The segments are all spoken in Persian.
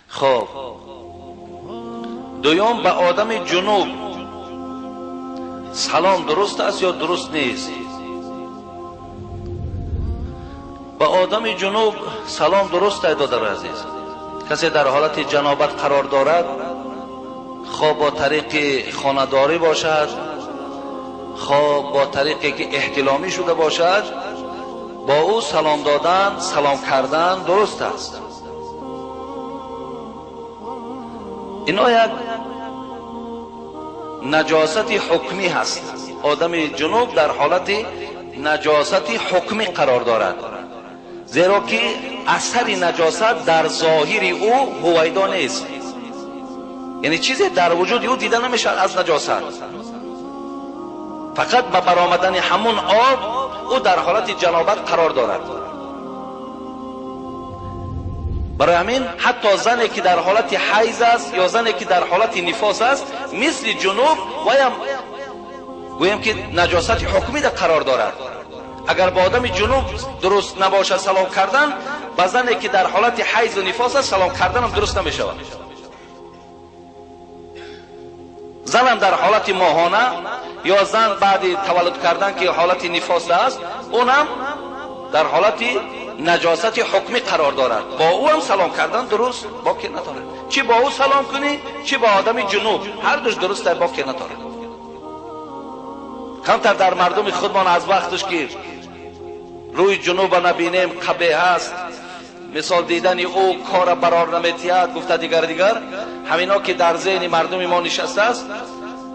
خب دوم به آدم جنوب سلام درست است یا درست نیست؟ به آدم جنوب سلام درست است برادر عزیز. کسی در حالت جنابت قرار دارد، خواه با طریق خانه‌داری باشد، خواه با طریقی که احتلامی شده باشد، با او سلام دادن، سلام کردن درست است. اینا یک نجاست حکمی هست. آدم جنوب در حالت نجاست حکمی قرار دارد، زیرا که اثر نجاست در ظاهر او هویدا نیست، یعنی چیزی در وجود او دیده نمیشه از نجاست. فقط به برآمدن همون آب او در حالت جنابت قرار دارد. برای همین حتی زنی که در حالت حیض است یا زنی که در حالت نفاس است، مثل جنوب وایم گویم که نجاست حکمی در قرار دارد. اگر با آدم جنوب درست نباشه سلام کردن، با زنی که در حالت حیض و نفاس است سلام کردن هم درست نمیشود. زن هم در حالت ماهانه یا زن بعد تولد کردن که حالت نفاس است، اونم در حالت نجاست حکمی قرار دارد. با او هم سلام کردن درست باقی نداره. چی با او سلام کنی چی با آدم جنوب، هر دوش درست در باقی نداره. کمتر در مردم خودمان از وقتش که روی جنوب نبینیم قبیح است، مثال دیدن او کار برار نمیتید، گفته دیگر همینا که در ذهن مردم ما نشسته است،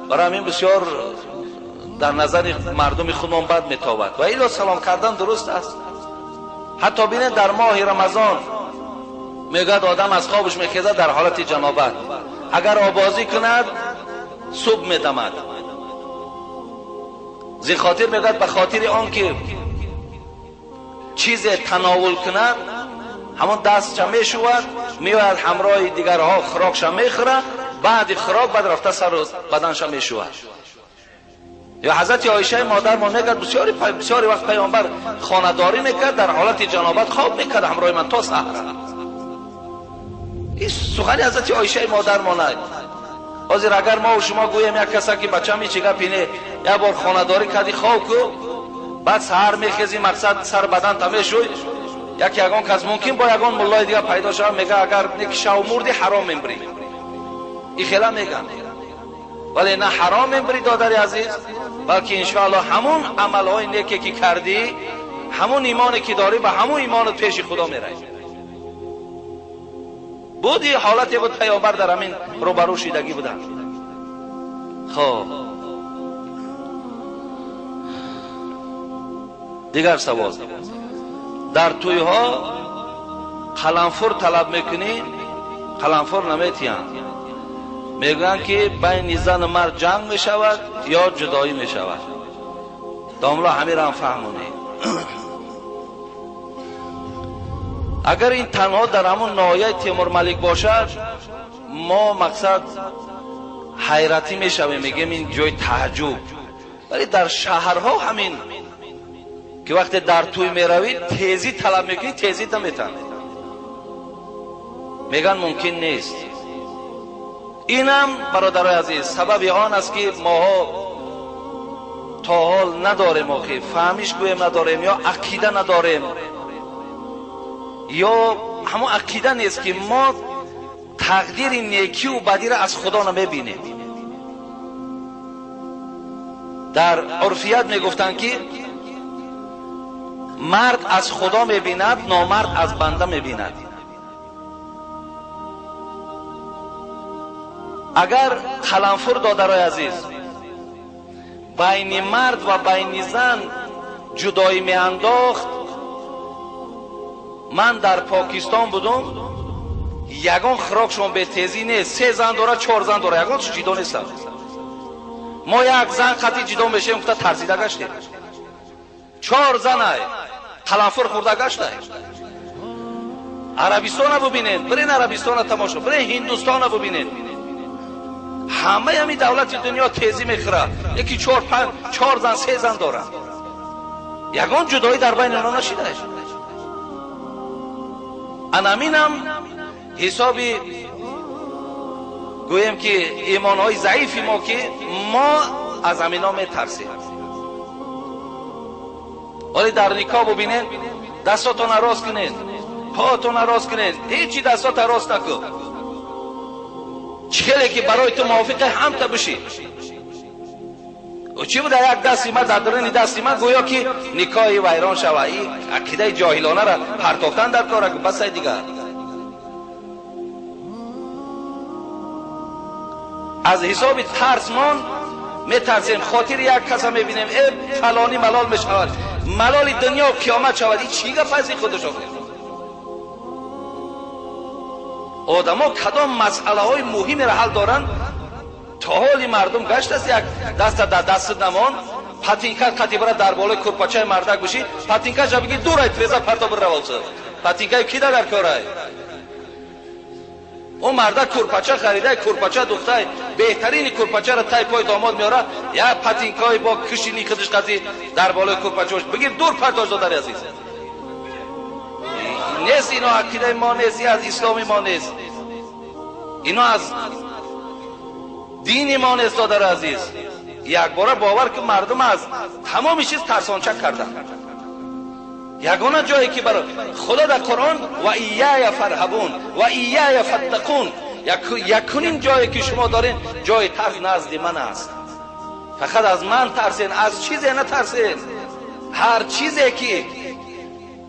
برای همین بسیار در نظر مردم خودمان بد میتابد. و ایلا سلام کردن درست است. حتی بینید در ماه رمضان میگد آدم از خوابش میخیزد در حالت جنابت، اگر آبازی کند صبح میدمد، زی خاطر میگد به خاطر آن که چیز تناول کند همون دستش میشود، میاد همراه دیگرها خوراکش میخوره، بعد خوراک بعد رفته سر بدنش میشود. یا حضرت عایشه مادر ما میگد بسیاری وقت پیامبر خانه‌داری میکرد، در حالت جنابت خواب میکرد همراه من تا سحر. این سخن حضرت عایشه مادر ما نه. حاضر اگر ما و شما گویم یک کسی که بچه میچگه پینه یک بار خانه‌داری کردی خواب کو، بعد سحر میخیزی مقصد سر بدن تمیشوی، یگان کس ممکن با یگان مولای دیگه پیدا شد میگه اگر نکشاو مردی حرام میبری. این خیلی میگن، ولی نه حرام میبری دادر عزیز، بلکه انشاءالله همون عملهای نیکی که کردی، همون ایمانی که داری به همون ایمانت پیش خدا میره. بودی حالتی بود پیامبر در همین روبرو شیدگی بودن. خب دیگر سوال، در توی ها قلنفر طلب میکنی، قلنفر نمیتین، میگن که بین زن و مرد جنگ میشود یا جدایی میشود. داملا همین هم فهمونی. اگر این تنها در همون ناحیه تیمور ملک باشد، ما مقصد حیرتی میشویم، میگیم این جای تعجب. ولی در شهرها همین که وقتی در توی میروید تیزی طلب میکنید، تیزی نمیتن، میگن ممکن نیست. اینم برادرای عزیز سبب آن است که ما تا حال نداریم، آخه فهمیش گویم نداریم، یا عقیده نداریم، یا همون عقیده نیست که ما تقدیر نیکی و بدی را از خدا نمیبینیم. در عرفیت میگفتن که مرد از خدا میبیند، نامرد از بنده میبیند. اگر قلنفر دادرای عزیز بین مرد و بین زن جدایی میانداخت، من در پاکستان بودم، یگان خوراک شما به تیزی نیست، 3 زن داره 4 زن داره، یگان جدا نیستن. ما یک زن قطعی جدا میشیم که ترسیده گشتیم، 4 زن های قلنفر خورده گشته. عربستان ببینید، برین عربستان تماشا، برین هندوستان ببینید، همه همی دولت دنیا تیزی میخوره، یکی 4 زن 3 زن داره، یگان جدایی در بین اونا نشیده. انامینم حسابی گویم که ایمانهای ضعیفی ما که ما از همینا میترسیم. ولی در نکاح ببینید دستاتون راست کنید، پاتون راست کنید، هیچی دستات راست نکن. چخیلی که برای تو موافق هم تا بشی. و چی بوده یک دستی ما در درون دستی ما گویا که نکاحی ویران شوه. این عقیده جاهلانه را پرتافتن در کار بس دیگر. از حساب ترسمان میترسیم، خاطر یک کس میبینیم ای فلانی ملال میشود، ملال دنیا و قیامت شود. این چی گپ است خودش آخر؟ آدما کدام مسئله های مهمی را حل دارند تا حالی مردم گشت است یک دست در دست نمان پاتینکا کاتیبرا در بالای کورپاچای مردک بشی پاتینکا جا بگی دور ای تریزا پرتا بر روالسه پاتینکا کی در کارای اون مردک کورپاچا خریده، کورپاچا دختای بهترین کورپاچا را تای پای داماد میاره یا پاتینکای با کشینی خودش قضی در بالای کورپاچاش بگیر دور پرتاش دادر عزیز. نیست اینا عقیده ما نیست، از اسلامی ما نیست، اینا از دین ما نیست دادر عزیز. یک بار باور که مردم از تمام چیز ترسانچه کردن. یگانه جایی که برای خدا در قرآن و ایای فرهبون و ایای فتقون، یکنین جایی که شما دارین جای ترس نزد من است. فقط از من ترسین، از چیزی نترسین. هر چیزی که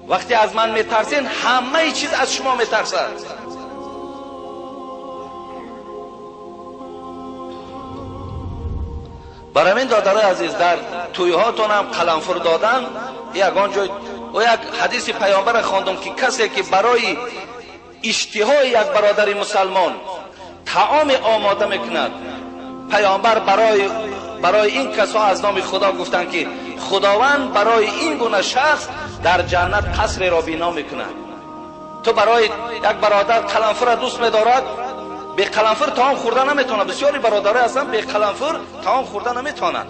وقتی از من میترسین همه چیز از شما میترسد. برای من دادره عزیز در تویهاتون هم قلنفر دادن یگان جای و یک حدیث پیامبر خواندم که کسی که برای اشتهای یک برادر مسلمان طعام آماده میکند، پیامبر برای این کسا از نام خدا گفتند که خداوند برای این گونه شخص در جنت قصر را بنا میکند. تو برای یک برادر قلنفر دوست می‌دارد، به قلنفر طعام خوردن نمیتونه. بسیاری برادرای هستن به قلنفر طعام خوردن نمیتونن.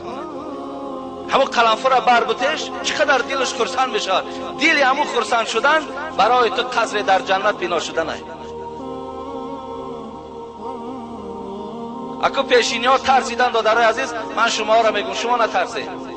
همون قلنفر را بربطش چقدر دلش خرسند میشه. دل همون خرسند شدن برای تو قصر در جنت بنا شدن است. اگه پیشینی ها ترسیدن دادره عزیز، من شما را میگم شما نترسید.